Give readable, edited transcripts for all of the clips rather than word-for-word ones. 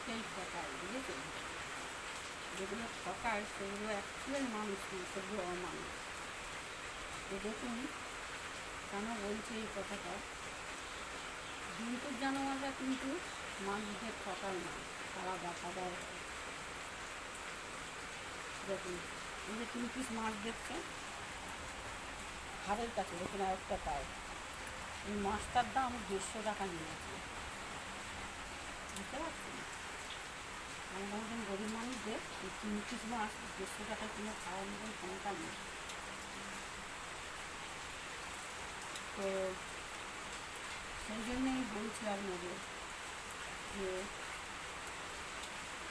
মানুষকেই ঠকায়, বুঝেছেন? যেগুলো ঠকায় সেগুলো অ্যাকচুয়াল মানুষ নয়, সেগুলো অমানুষ। তো দেখুন কেন বলছে এই কথাটা। জন্তুর জানোয়াররা কিন্তু মানুষদের ঠকায় না, তারা দেখাবার হয়। দেখুন এই যে 3 পিস মাছ দেখছেন ঘাড়ের কাছে, দেখুন আরেকটা পায়। এই মাছটার দাম 150 টাকা নিয়েছে, বুঝতে পারছেন? আমরা মতন গরিব মানুষদের এই 3 পিস মাছ 150 টাকা কিনে খাওয়ার মতন ক্ষমতা নেই। তো সেই জন্যই বলছি আপনাদের যে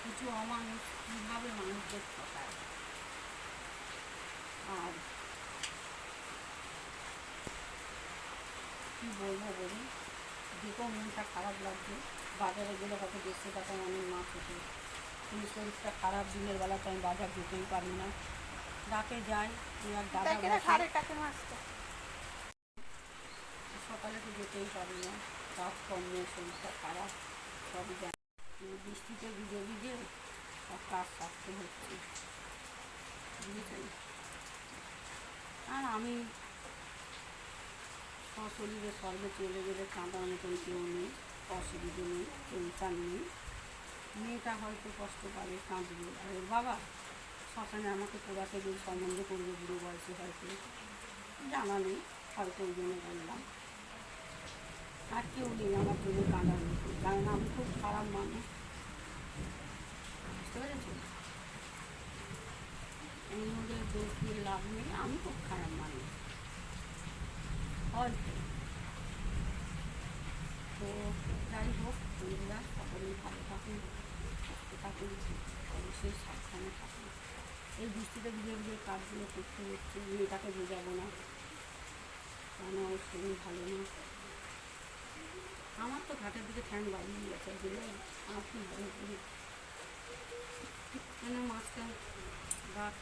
কিছু অমানুষ কীভাবে মানুষদের ঠকায়। আর কী বলবো বলুন, দেখেও মনটা খারাপ লাগছে। বাজারে গেলে হয়তো 150 টাকা অনেক মাছ হতো, কিন্তু শরীরটা খারাপ, দিনের বেলাতে আমি বাজার যেতেই পারি না। ডাকে যাই, আর দাদা বসে, সকালে তো যেতেই পারি না, কাজকর্মে শরীরটা খারাপ, সবই জানি। বৃষ্টিতে ভিজে ভিজে সব কাজ সারতে হচ্ছে, বুঝেছেন? আর আমি সশরীরে স্বর্গে চলে গেলে কাঁদার মতন কেউ নেই, অসুবিধে নেই, টেনশান নেই। মেয়েটা হয়তো কষ্ট পাবে, কাঁদবে, আর ওর বাবা শ্মশানে আমাকে পোড়াতে গিয়ে সম্বন্ধ করবে বুড়ো বয়সে, হয়তো জানা নেই, হয়তো ওই জন্য বললাম। আর কেউ নেই আমার জন্য কাঁদার মতো, কারণ আমি খুব খারাপ মানুষ, বুঝতে পেরেছেন? অন্যদের দোষ দিয়ে লাভ নেই, আমি খুব খারাপ মানুষ হয়তো। তো যাই হোক বন্ধুরা, সকলেই ভালো থাকুন, সুস্থ থাকুন, অবশ্যই সাবধানে থাকুন। এই বৃষ্টিতে ভিজে ভিজে কাজগুলো করতে হচ্ছে, মেয়েটাকে বোঝাবো না, কেন ওর শরীর ভালো না। আমার তো ঘাটের দিকে ঠ্যাং বাড়িয়ে গেছে, গেলে আমার কি হবে, কেন মাছটা ঘাট